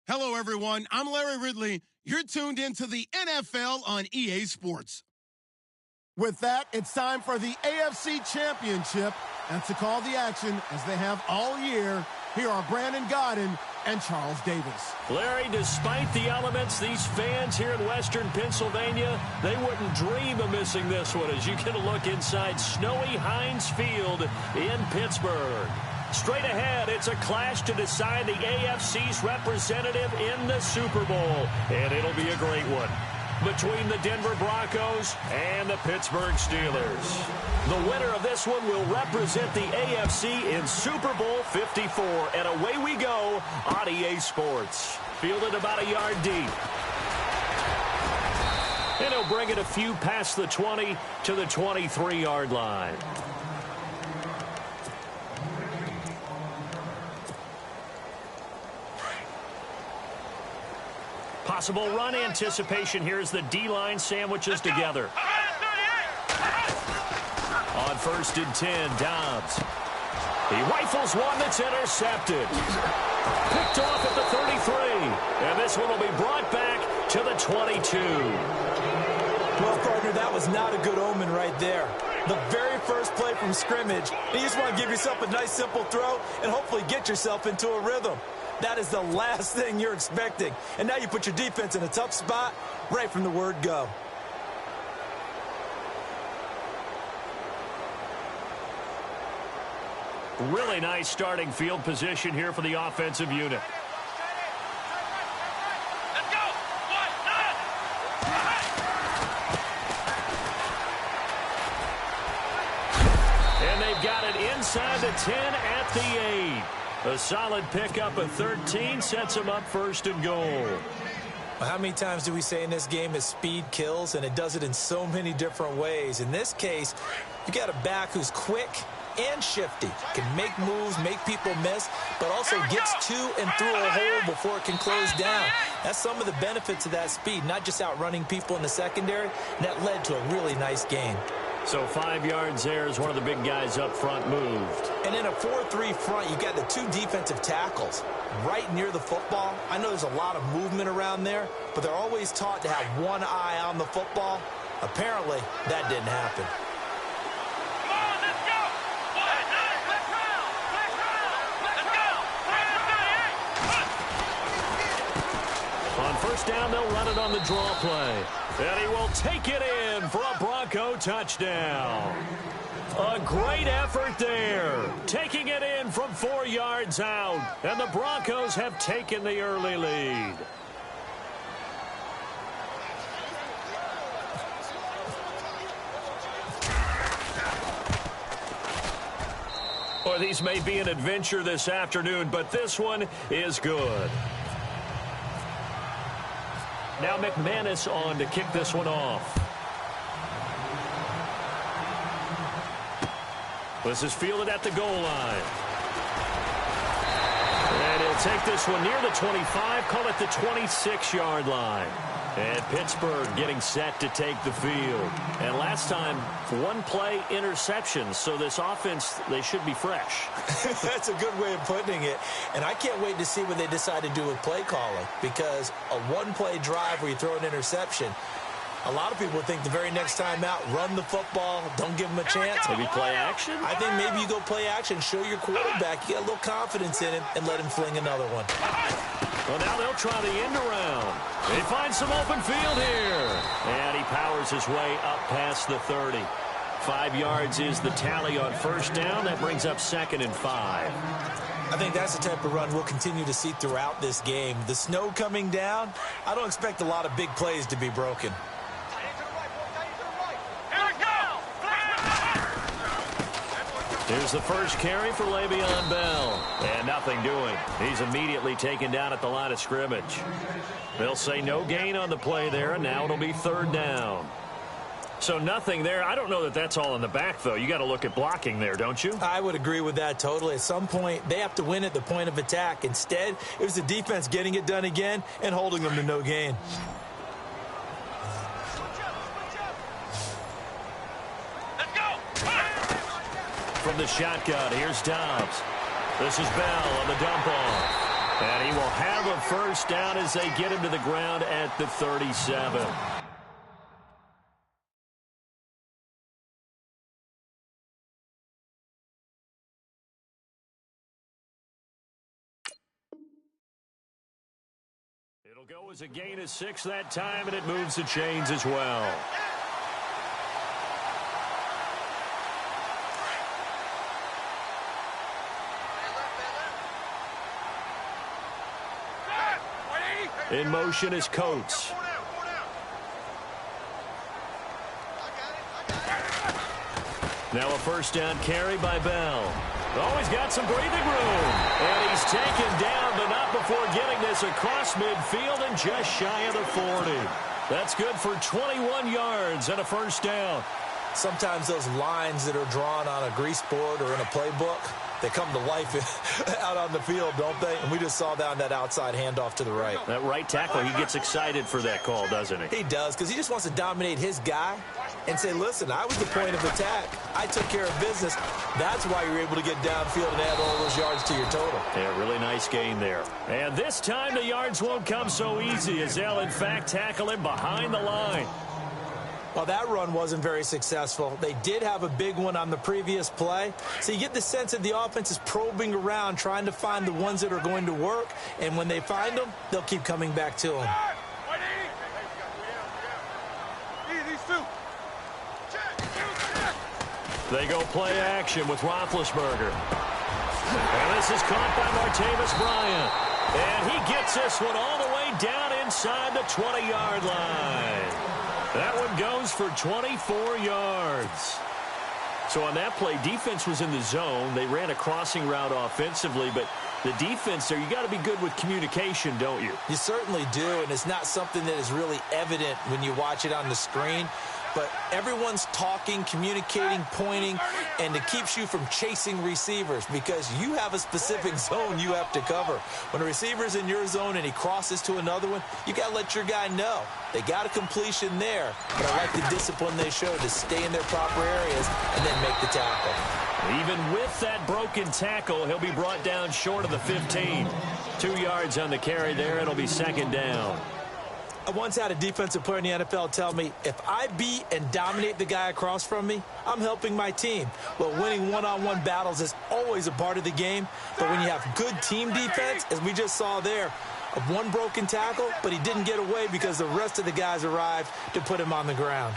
Hello, everyone. I'm Larry Ridley. You're tuned into the NFL on EA Sports. With that, it's time for the AFC Championship. And to call the action, as they have all year, here are Brandon Godden and Charles Davis. Larry, despite the elements, these fans here in Western Pennsylvania, they wouldn't dream of missing this one as you get a look inside snowy Heinz Field in Pittsburgh. Straight ahead, it's a clash to decide the AFC's representative in the Super Bowl, and it'll be a great one between the Denver Broncos and the Pittsburgh Steelers. The winner of this one will represent the AFC in Super Bowl 54, and away we go on EA Sports. Fielded about a yard deep. And he'll bring it a few past the 20 to the 23-yard line. Possible run anticipation here as the D-line sandwiches together. On 1st and 10, Dobbs. He rifles one that's intercepted. Picked off at the 33. And this one will be brought back to the 22. Well, partner, that was not a good omen right there. The very first play from scrimmage, you just want to give yourself a nice simple throw and hopefully get yourself into a rhythm. That is the last thing you're expecting. And now you put your defense in a tough spot right from the word go. Really nice starting field position here for the offensive unit. And they've got it inside the 10 at the 8. A solid pickup of 13 sets them up 1st and goal. Well, how many times do we say in this game is speed kills, and it does it in so many different ways. In this case, you got a back who's quick and shifty, can make moves, make people miss, but also gets to and through a hole before it can close down. That's some of the benefits of that speed, not just outrunning people in the secondary, and that led to a really nice game. So 5 yards there as one of the big guys up front moved. And in a 4-3 front, you got the 2 defensive tackles right near the football. I know there's a lot of movement around there, but they're always taught to have one eye on the football. Apparently, that didn't happen. On 1st down, they'll run it on the draw play. And he will take it in for a Bronco touchdown. A great effort there. Taking it in from 4 yards out. And the Broncos have taken the early lead. Or these may be an adventure this afternoon, but this one is good. Now McManus on to kick this one off. This is fielded at the goal line. And he'll take this one near the 25, call it the 26-yard line. And Pittsburgh getting set to take the field. And last time, 1-play interception. So this offense, they should be fresh. That's a good way of putting it. And I can't wait to see what they decide to do with play calling. Because a 1-play drive where you throw an interception, a lot of people think the very next time out, run the football, don't give them a chance. Maybe play action? I think maybe you go play action, show your quarterback you got a little confidence in him, and let him fling another one. Well, now they'll try the end around. They find some open field here. And he powers his way up past the 30. 5 yards is the tally on 1st down. That brings up 2nd and 5. I think that's the type of run we'll continue to see throughout this game. The snow coming down, I don't expect a lot of big plays to be broken. Here's the first carry for Le'Veon Bell. And nothing doing. He's immediately taken down at the line of scrimmage. They'll say no gain on the play there, and now it'll be 3rd down. So nothing there. I don't know that that's all in the back, though. You got to look at blocking there, don't you? I would agree with that totally. At some point, they have to win at the point of attack. Instead, it was the defense getting it done again and holding them to no gain. From the shotgun, here's Dobbs. This is Bell on the dump off. And he will have a first down as they get him to the ground at the 37. It'll go as a gain of 6 that time, and it moves the chains as well. In motion is Coates. Now a first down carry by Bell. Oh, he's got some breathing room. And he's taken down, but not before getting this across midfield and just shy of the 40. That's good for 21 yards and a first down. Sometimes those lines that are drawn on a grease board or in a playbook, they come to life out on the field, don't they? And we just saw that on that outside handoff to the right. That right tackle, he gets excited for that call, doesn't he? He does, because he just wants to dominate his guy and say, listen, I was the point of attack. I took care of business. That's why you're able to get downfield and add all those yards to your total. Yeah, really nice gain there. And this time the yards won't come so easy as they'll, in fact, tackle him behind the line. Well, that run wasn't very successful. They did have a big one on the previous play. So you get the sense that the offense is probing around, trying to find the ones that are going to work. And when they find them, they'll keep coming back to them. They go play action with Roethlisberger. And this is caught by Martavis Bryant. And he gets this one all the way down inside the 20-yard line. That one goes for 24 yards. So on that play, defense was in the zone. They ran a crossing route offensively, but the defense there, you got to be good with communication, don't you? You certainly do, and it's not something that is really evident when you watch it on the screen. But everyone's talking, communicating, pointing, and it keeps you from chasing receivers because you have a specific zone you have to cover. When a receiver's in your zone and he crosses to another one, you got to let your guy know. They got a completion there, but I like the discipline they showed to stay in their proper areas and then make the tackle. Even with that broken tackle, he'll be brought down short of the 15. 2 yards on the carry there. It'll be second down. I once had a defensive player in the NFL tell me, if I beat and dominate the guy across from me, I'm helping my team. Well, winning one-on-one battles is always a part of the game, but when you have good team defense, as we just saw there, one broken tackle, but he didn't get away because the rest of the guys arrived to put him on the ground.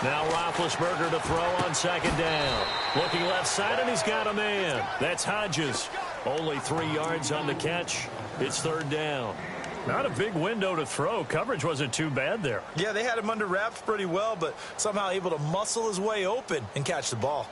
Now Roethlisberger to throw on second down. Looking left side, and he's got a man. That's Hodges. Only 3 yards on the catch. It's third down. Not a big window to throw. Coverage wasn't too bad there. Yeah, they had him under wraps pretty well, but somehow able to muscle his way open and catch the ball.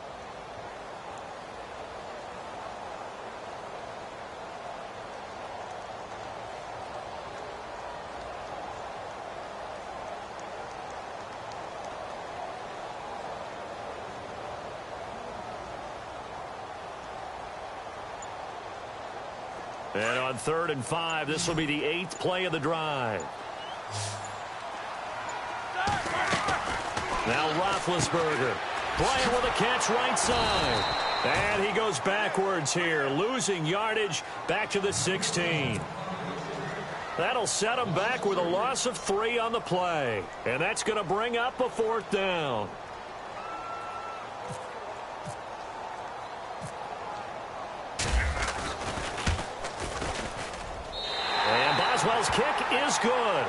And on 3rd and 5, this will be the 8th play of the drive. Now Roethlisberger playing with a catch right side. And he goes backwards here, losing yardage back to the 16. That'll set him back with a loss of 3 on the play. And that's going to bring up a 4th down. And Boswell's kick is good.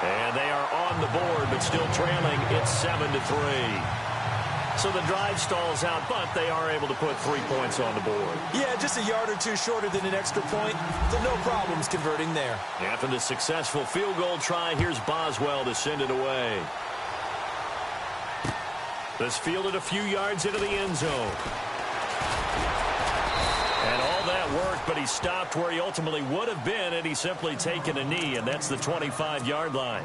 And they are on the board, but still trailing. It's 7-3. So the drive stalls out, but they are able to put 3 points on the board. Yeah, just a yard or two shorter than an extra point. So no problems converting there. After the successful field goal try, here's Boswell to send it away. This fielded a few yards into the end zone. And all that worked, but he stopped where he ultimately would have been had he simply taken a knee, and that's the 25-yard line.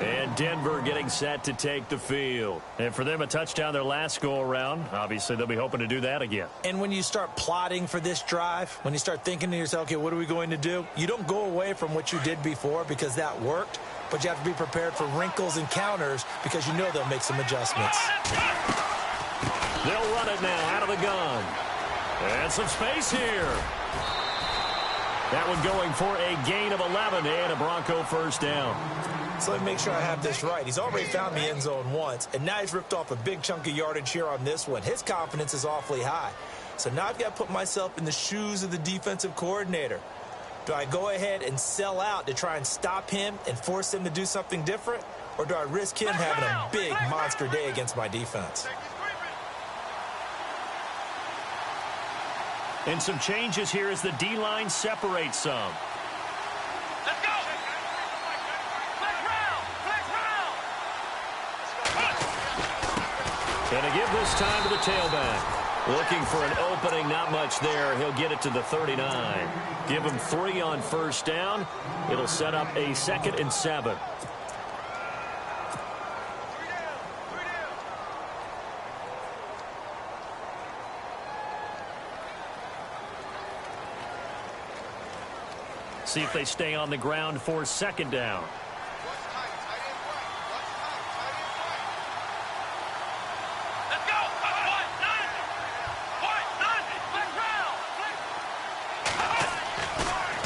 And Denver getting set to take the field. And for them, a touchdown their last go-around. Obviously, they'll be hoping to do that again. And when you start plotting for this drive, when you start thinking to yourself, okay, what are we going to do? You don't go away from what you did before because that worked, but you have to be prepared for wrinkles and counters because you know they'll make some adjustments. They'll run it now out of the gun. And some space here. That one going for a gain of 11 and a Bronco first down. So let me make sure I have this right. He's already found the end zone once, and now he's ripped off a big chunk of yardage here on this one. His confidence is awfully high. So now I've got to put myself in the shoes of the defensive coordinator. Do I go ahead and sell out to try and stop him and force him to do something different? Or do I risk him having a big monster day against my defense? And some changes here as the D-line separates some. Let's go! Flex round! Gonna give this time to the tailback. Looking for an opening, not much there. He'll get it to the 39. Give him 3 on first down. It'll set up a 2nd and 7. See if they stay on the ground for 2nd down.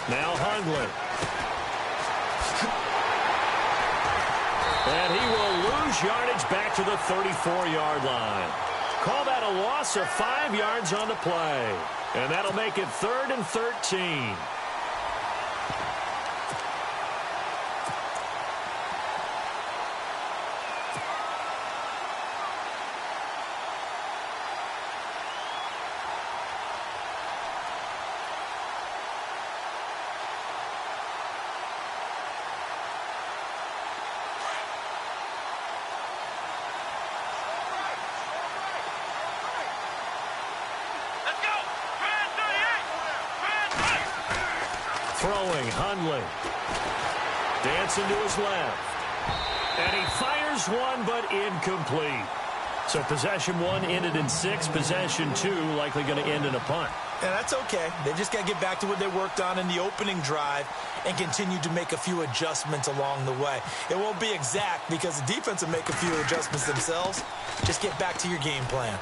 Now Hundley. And he will lose yardage back to the 34-yard line. Call that a loss of 5 yards on the play. And that'll make it 3rd and 13. Throwing, Hundley. Dancing to his left. And he fires one, but incomplete. So possession 1 ended in 6. Possession 2 likely going to end in a punt. Yeah, that's okay. They just got to get back to what they worked on in the opening drive and continue to make a few adjustments along the way. It won't be exact because the defense will make a few adjustments themselves. Just get back to your game plan.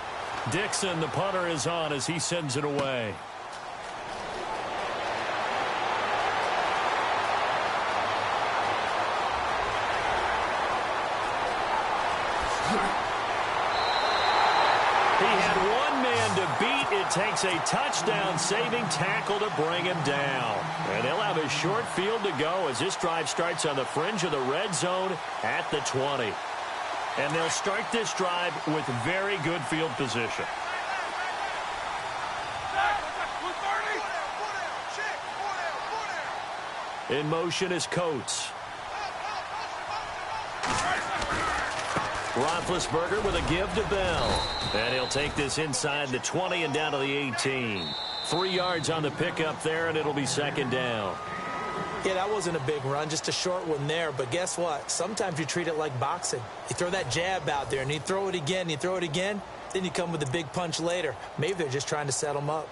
Dixon, the punter, is on as he sends it away. He had one man to beat. It takes a touchdown-saving tackle to bring him down. And they'll have a short field to go as this drive starts on the fringe of the red zone at the 20. And they'll start this drive with very good field position. In motion is Coates. Roethlisberger with a give to Bell. And he'll take this inside the 20 and down to the 18. 3 yards on the pickup there, and it'll be 2nd down. Yeah, that wasn't a big run, just a short one there. But guess what? Sometimes you treat it like boxing. You throw that jab out there, and you throw it again, you throw it again, then you come with a big punch later. Maybe they're just trying to set them up.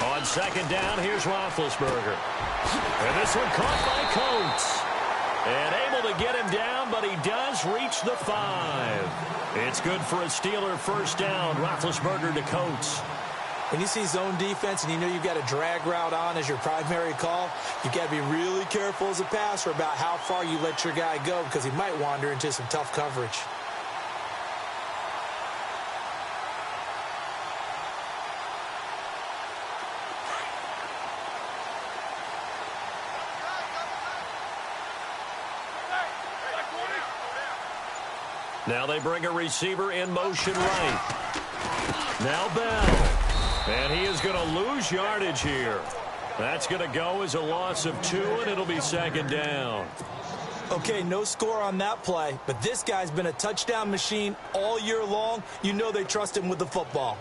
On 2nd down, here's Roethlisberger. And this one caught by Coates. And able to get him down, but he does reach the 5. It's good for a Steeler first down. Roethlisberger to Coates. When you see zone defense and you know you've got a drag route on as your primary call, you've got to be really careful as a passer about how far you let your guy go because he might wander into some tough coverage. Now they bring a receiver in motion right. Now Bell. And he is going to lose yardage here. That's going to go as a loss of 2, and it'll be 2nd down. Okay, no score on that play, but this guy's been a touchdown machine all year long. You know they trust him with the football.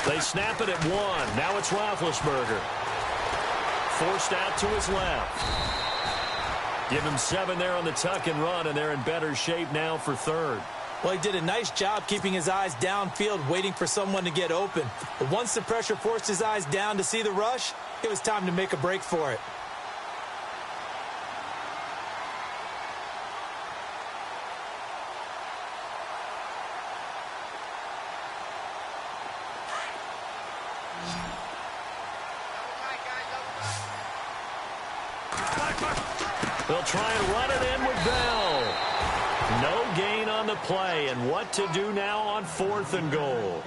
They snap it at 1. Now it's Roethlisberger. Forced out to his left. Give him 7 there on the tuck and run, and they're in better shape now for third. Well, he did a nice job keeping his eyes downfield, waiting for someone to get open. But once the pressure forced his eyes down to see the rush, it was time to make a break for it. They'll try and run it in with Bell. No gain on the play, and what to do now on 4th and goal.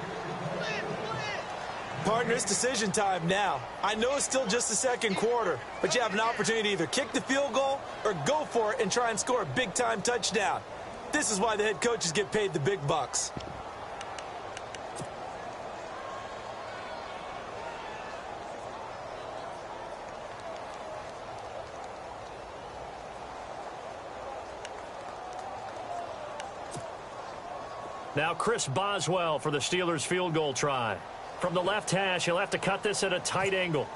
Partner, it's decision time now. I know it's still just the second quarter, but you have an opportunity to either kick the field goal or go for it and try and score a big-time touchdown. This is why the head coaches get paid the big bucks. Now Chris Boswell for the Steelers field goal try. From the left hash, he'll have to cut this at a tight angle.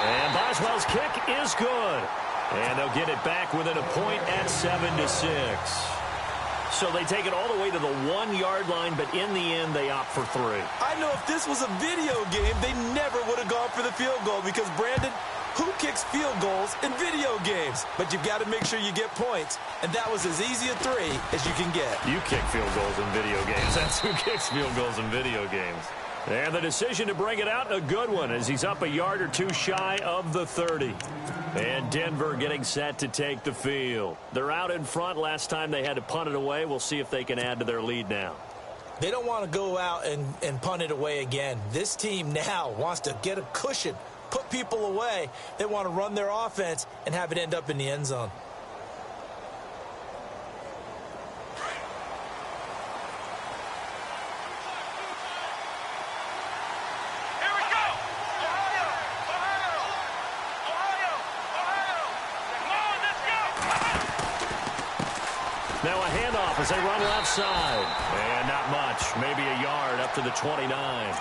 And Boswell's kick is good. And they'll get it back within a point at 7-6. So they take it all the way to the 1-yard line, but in the end, they opt for 3. I know if this was a video game, they never would have gone for the field goal because, Brandon, who kicks field goals in video games? But you've got to make sure you get points. And that was as easy a 3 as you can get. You kick field goals in video games. That's who kicks field goals in video games. And the decision to bring it out, a good one, as he's up a yard or 2 shy of the 30. And Denver getting set to take the field. They're out in front. Last time they had to punt it away. We'll see if they can add to their lead now. They don't want to go out and punt it away again. This team now wants to get a cushion, put people away. They want to run their offense and have it end up in the end zone. Here we go! Ohio! Ohio! Ohio! Ohio! Come on, let's go! Now a handoff as they run left side. And not much. Maybe a yard up to the 29.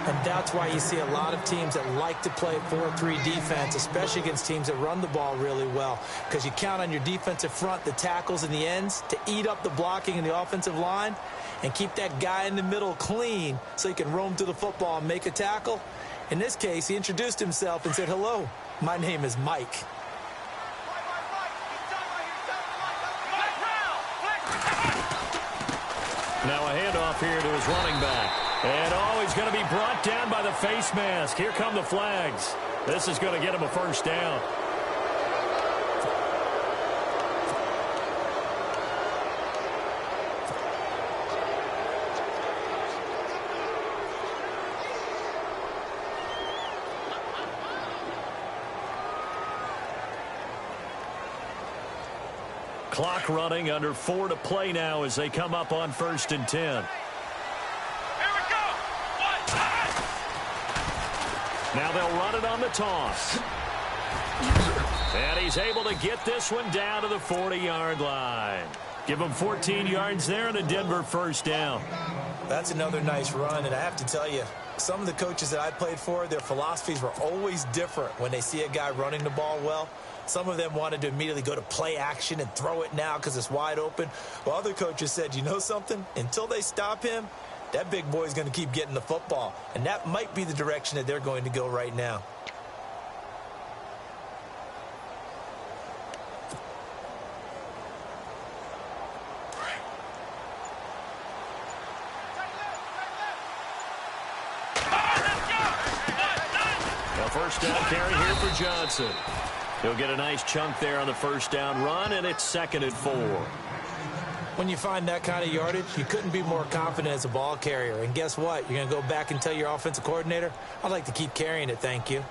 And that's why you see a lot of teams that like to play 4-3 defense, especially against teams that run the ball really well, because you count on your defensive front, the tackles and the ends, to eat up the blocking in the offensive line and keep that guy in the middle clean so he can roam through the football and make a tackle. In this case, he introduced himself and said, "Hello, my name is Mike." Now a handoff here to his running back. And he's going to be brought down by the face mask. Here come the flags. This is going to get him a first down. Clock running, under 4 to play now as they come up on 1st and 10. Here we go! Now they'll run it on the toss. And he's able to get this one down to the 40-yard line. Give him 14 yards there and a Denver first down. That's another nice run, and I have to tell you, some of the coaches that I played for, their philosophies were always different when they see a guy running the ball well. Some of them wanted to immediately go to play action and throw it now because it's wide open. While other coaches said, you know something? Until they stop him, that big boy is going to keep getting the football. And that might be the direction that they're going to go right now. A first down carry here for Johnson. He'll get a nice chunk there on the first down run, and it's 2nd and 4. When you find that kind of yardage, you couldn't be more confident as a ball carrier. And guess what? You're going to go back and tell your offensive coordinator, I'd like to keep carrying it, thank you.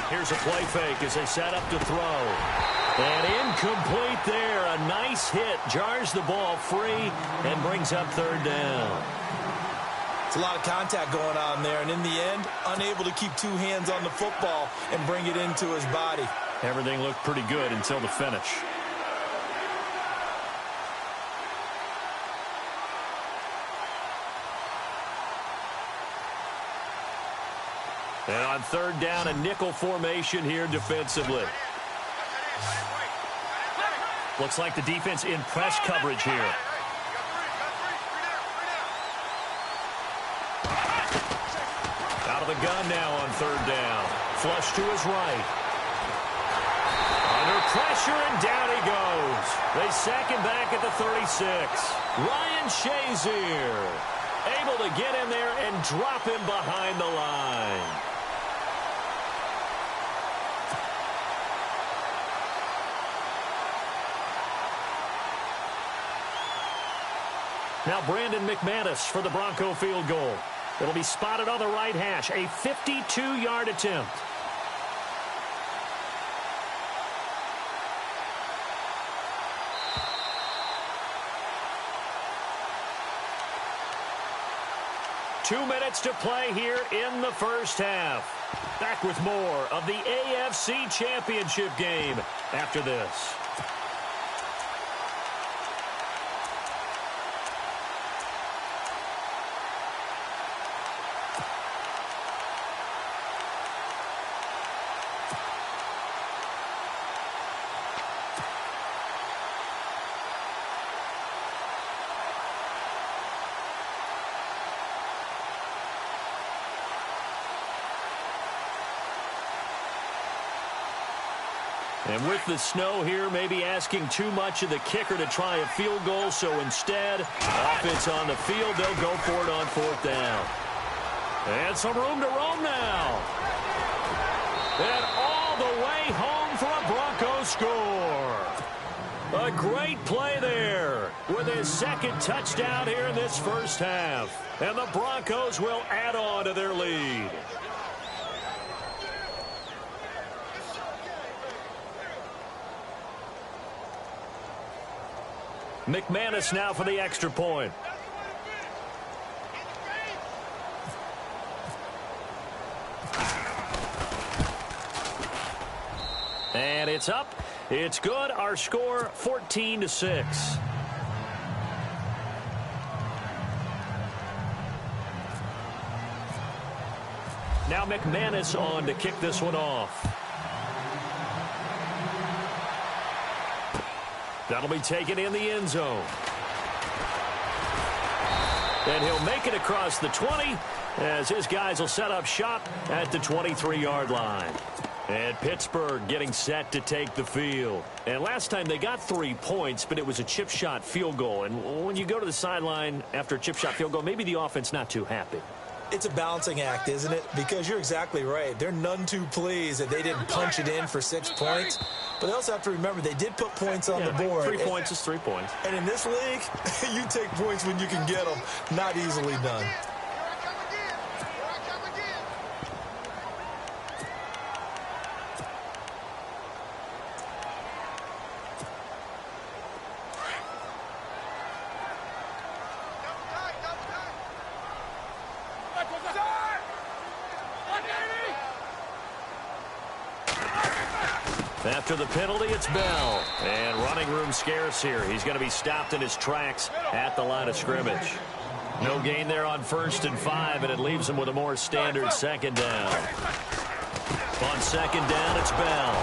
Here's a play fake as they set up to throw. And incomplete there. A nice hit. Jars the ball free and brings up third down. It's a lot of contact going on there, and in the end, unable to keep two hands on the football and bring it into his body. Everything looked pretty good until the finish. And on third down, a nickel formation here defensively. Looks like the defense in press coverage here. Out of the gun now on third down. Flush to his right. Under pressure, and down he goes. They sack him back at the 36. Ryan Shazier able to get in there and drop him behind the line. Now Brandon McManus for the Bronco field goal. It'll be spotted on the right hash. A 52-yard attempt. Two minutes to play here in the first half. Back with more of the AFC Championship game after this. And with the snow here, maybe asking too much of the kicker to try a field goal. So instead, offense on the field, they'll go for it on fourth down. And some room to roam now. And all the way home for a Broncos score. A great play there with his second touchdown here in this first half. And the Broncos will add on to their lead. McManus now for the extra point. And it's up. It's good. Our score 14-6. Now McManus on to kick this one off. That'll be taken in the end zone. And he'll make it across the 20 as his guys will set up shop at the 23-yard line. And Pittsburgh getting set to take the field. And last time they got 3 points, but it was a chip shot field goal. And when you go to the sideline after a chip shot field goal, maybe the offense not too happy. It's a balancing act, isn't it? Because you're exactly right. They're none too pleased that they didn't punch it in for 6 points. But they also have to remember they did put points on the board. 3 points is 3 points. And in this league, you take points when you can get them. Not easily done. After the penalty, it's Bell. And running room scarce here. He's going to be stopped in his tracks at the line of scrimmage. No gain there on 1st and 5, and it leaves him with a more standard second down. On second down, it's Bell.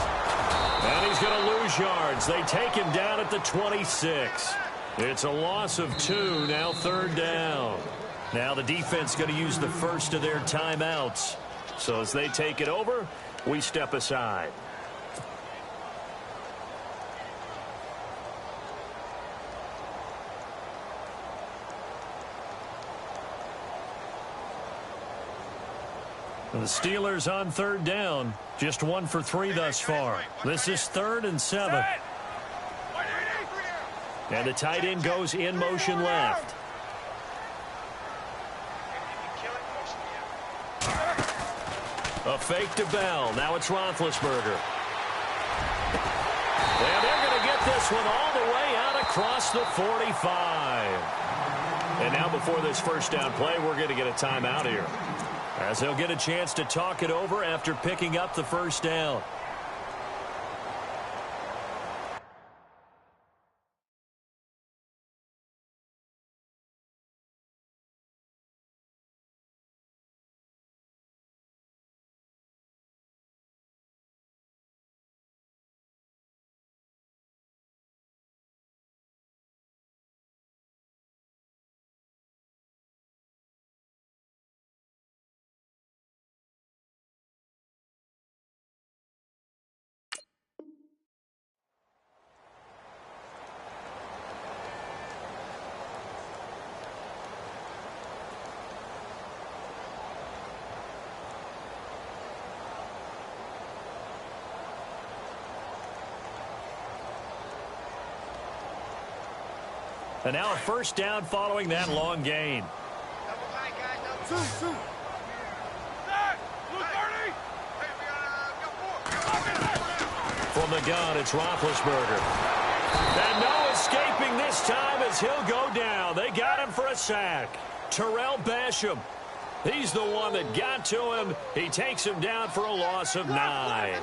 And he's going to lose yards. They take him down at the 26. It's a loss of 2, now third down. Now the defense going to use the first of their timeouts. So as they take it over, we step aside. The Steelers on third down, just 1 for 3 thus far. This is 3rd and 7. And the tight end goes in motion left. A fake to Bell. Now it's Roethlisberger. And they're going to get this one all the way out across the 45. And now before this first down play, we're going to get a timeout here, as they'll get a chance to talk it over after picking up the first down. And now a first down following that long gain. From the gun, it's Roethlisberger. And no escaping this time as he'll go down. They got him for a sack. Terrell Basham. He's the one that got to him. He takes him down for a loss of 9.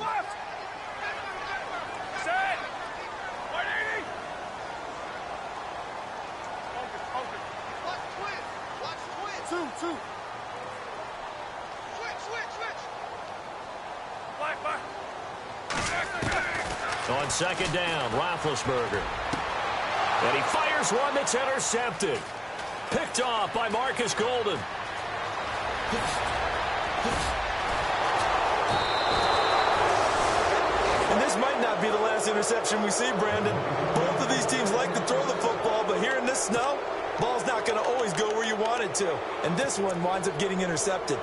On second down, Roethlisberger. And he fires one that's intercepted. Picked off by Marcus Golden. And this might not be the last interception we see, Brandon. Both of these teams like to throw the football, but here in this snow, ball's not going to always go where you want it to. And this one winds up getting intercepted.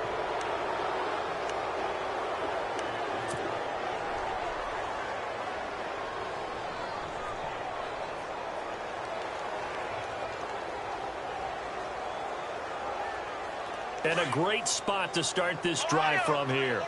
And a great spot to start this drive from here.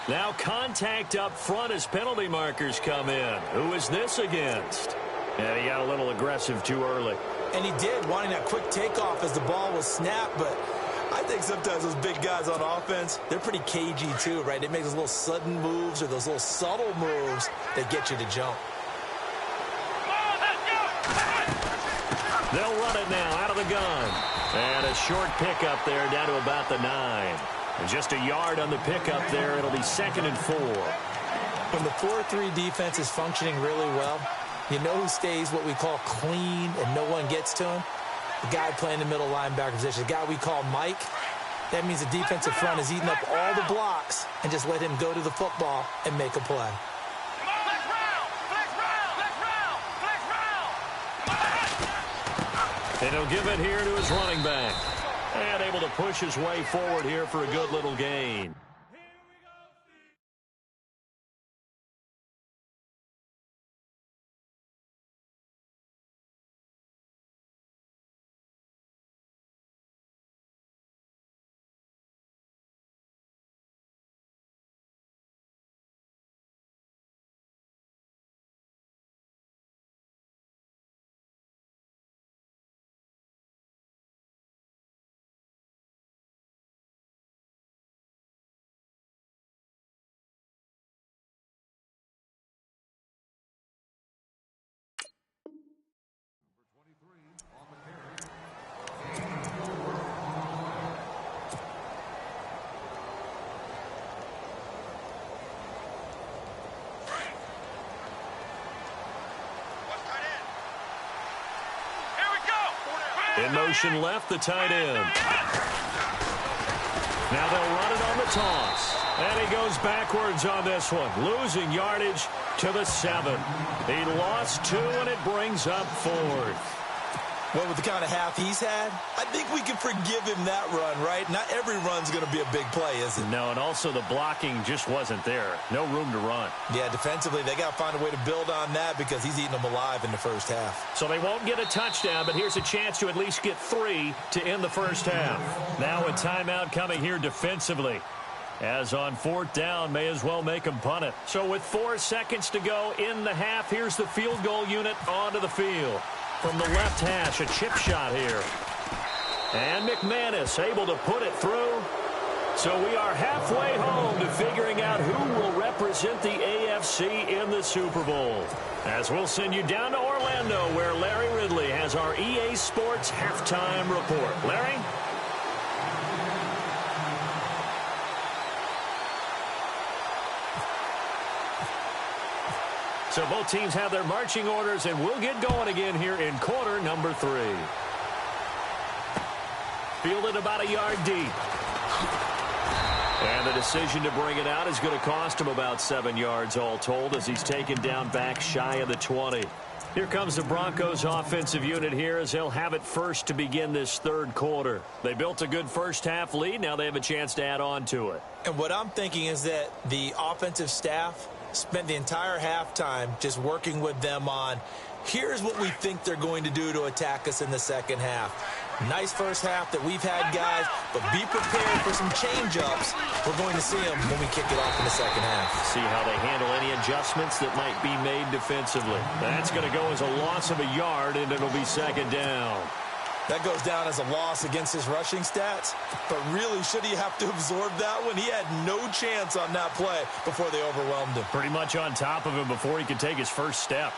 Now contact up front as penalty markers come in. Who is this against? And he got a little aggressive too early. And he did, wanting that quick takeoff as the ball was snapped, but I think sometimes those big guys on offense, they're pretty cagey too, right? They make those little sudden moves or those little subtle moves that get you to jump. They'll run it now out of the gun. And a short pickup there down to about the 9. And just a yard on the pickup there. It'll be 2nd and 4. When the 4-3 defense is functioning really well, you know who stays what we call clean and no one gets to him? The guy playing the middle linebacker position, the guy we call Mike. That means the defensive front is eating up all the blocks and just let him go to the football and make a play. And he'll give it here to his running back. And able to push his way forward here for a good little gain. In motion left, the tight end. Now they'll run it on the toss. And he goes backwards on this one, losing yardage to the 7. He lost 2, and it brings up 4th. Well, with the kind of half he's had, I think we can forgive him that run, right? Not every run's going to be a big play, is it? No, and also the blocking just wasn't there. No room to run. Yeah, defensively, they got to find a way to build on that because he's eating them alive in the first half. So they won't get a touchdown, but here's a chance to at least get 3 to end the first half. Now a timeout coming here defensively. As on 4th down, may as well make them punt it. So with 4 seconds to go in the half, here's the field goal unit onto the field. From the left hash, a chip shot here. And McManus able to put it through. So we are halfway home to figuring out who will represent the AFC in the Super Bowl. As we'll send you down to Orlando, where Larry Ridley has our EA Sports halftime report. Larry? So both teams have their marching orders, and we'll get going again here in quarter number 3. Fielded about a yard deep. And the decision to bring it out is going to cost him about 7 yards all told as he's taken down back shy of the 20. Here comes the Broncos offensive unit here as they'll have it first to begin this third quarter. They built a good first half lead. Now they have a chance to add on to it. And what I'm thinking is that the offensive staff spent the entire halftime just working with them on, here's what we think they're going to do to attack us in the second half. Nice first half that we've had, guys, but be prepared for some change-ups. We're going to see them when we kick it off in the second half. See how they handle any adjustments that might be made defensively. That's going to go as a loss of a yard, and it'll be second down. That goes down as a loss against his rushing stats, but really, should he have to absorb that one? He had no chance on that play before they overwhelmed him. Pretty much on top of him before he could take his first step.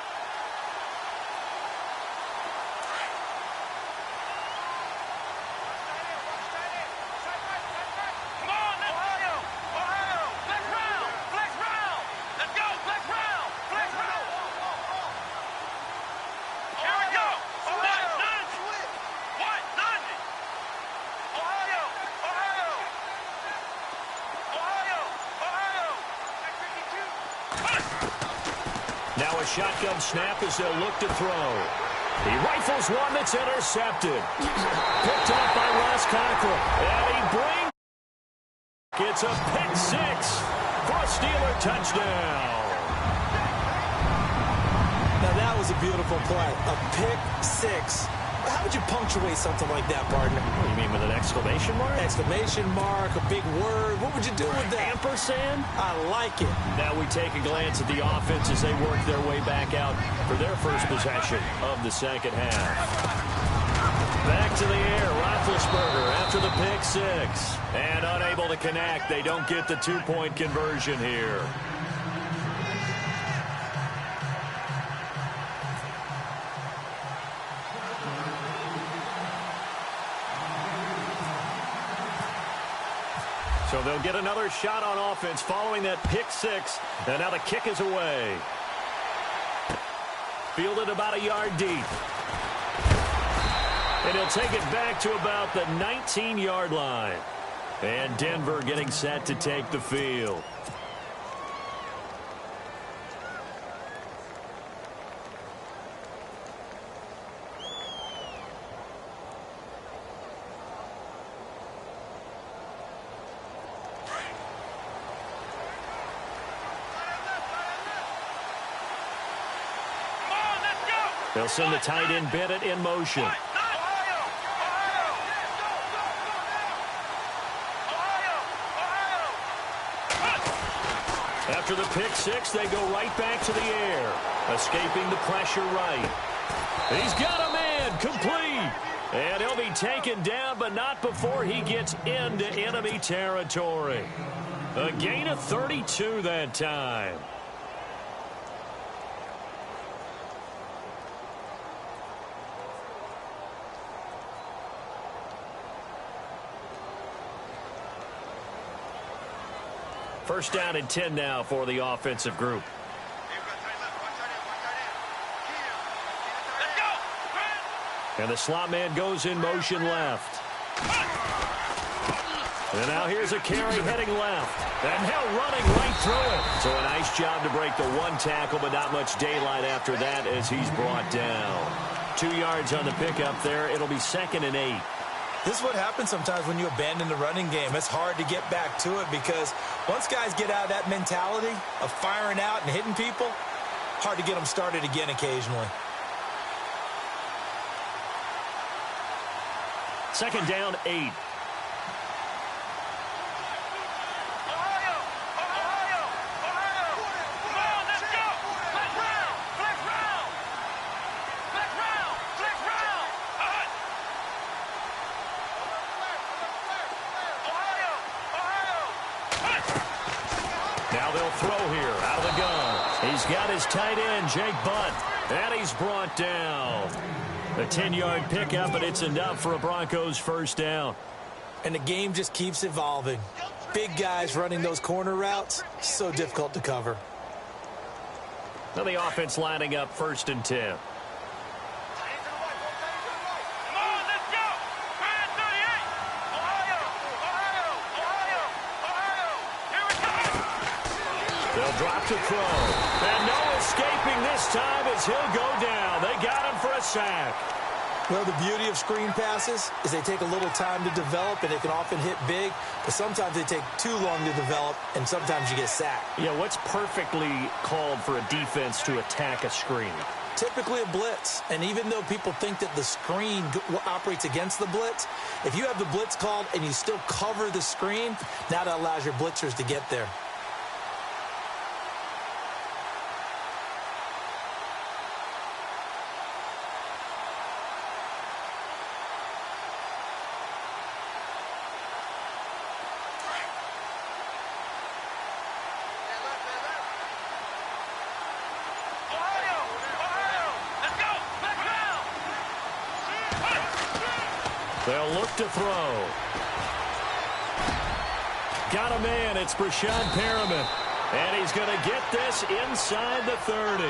Now a shotgun snap as they'll look to throw. He rifles one that's intercepted. Picked up by Ross Cockrell. And he brings... It's a pick 6 for a Steeler touchdown. Now that was a beautiful play. A pick 6. How would you punctuate something like that, partner? What do you mean, with an exclamation mark? Exclamation mark, a big word. What would you do with that? Ampersand? I like it. Now we take a glance at the offense as they work their way back out for their first possession of the second half. Back to the air, Roethlisberger after the pick 6. And unable to connect. They don't get the 2-point conversion here. So they'll get another shot on offense following that pick 6. And now the kick is away. Fielded about a yard deep. And he'll take it back to about the 19-yard line. And Denver getting set to take the field. They'll send the tight end Bennett in motion. After the pick 6, they go right back to the air. Escaping the pressure right. He's got a man, complete. And he'll be taken down, but not before he gets into enemy territory. A gain of 32 that time. First down and 10 now for the offensive group. And the slot man goes in motion left. And now here's a carry heading left. And now running right through it. So a nice job to break the one tackle, but not much daylight after that as he's brought down. 2 yards on the pickup there. It'll be 2nd and 8. This is what happens sometimes when you abandon the running game. It's hard to get back to it because once guys get out of that mentality of firing out and hitting people, hard to get them started again occasionally. 2nd down, 8. Now they'll throw here out of the gun. He's got his tight end, Jake Butt, and he's brought down. A 10-yard pickup, but it's enough for a Broncos first down. And the game just keeps evolving. Big guys running those corner routes, so difficult to cover. Now the offense lining up 1st and 10. They'll drop to throw. And no escaping this time as he'll go down. They got him for a sack. Well, the beauty of screen passes is they take a little time to develop, and they can often hit big, but sometimes they take too long to develop, and sometimes you get sacked. Yeah, what's perfectly called for a defense to attack a screen? Typically a blitz, and even though people think that the screen operates against the blitz, if you have the blitz called and you still cover the screen, now that allows your blitzers to get there. They'll look to throw. Got a man. It's Brashad Perriman. And he's going to get this inside the 30.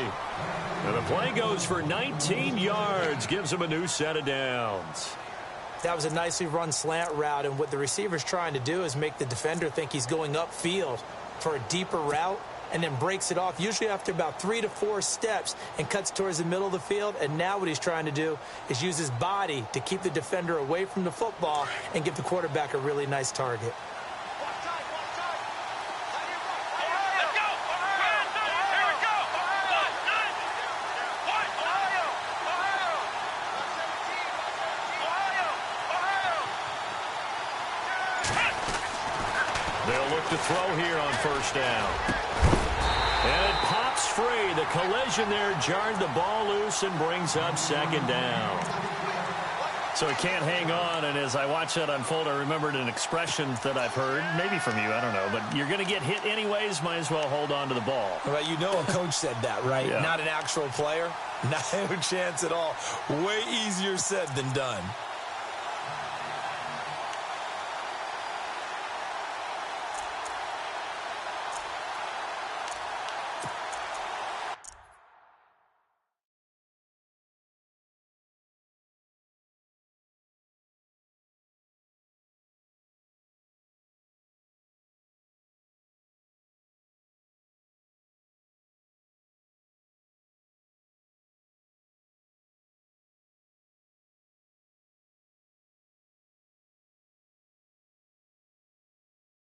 And the play goes for 19 yards. Gives him a new set of downs. That was a nicely run slant route, and what the receiver's trying to do is make the defender think he's going upfield for a deeper route, and then breaks it off, usually after about 3 to 4 steps, and cuts towards the middle of the field. And now what he's trying to do is use his body to keep the defender away from the football and give the quarterback a really nice target. They'll look to throw here on 1st down. And it pops free. The collision there jarred the ball loose and brings up 2nd down. So he can't hang on, and as I watch that unfold, I remembered an expression that I've heard, maybe from you, I don't know, but you're going to get hit anyways, might as well hold on to the ball. Well, you know a coach said that, right? Yeah. Not an actual player. No chance at all. Way easier said than done.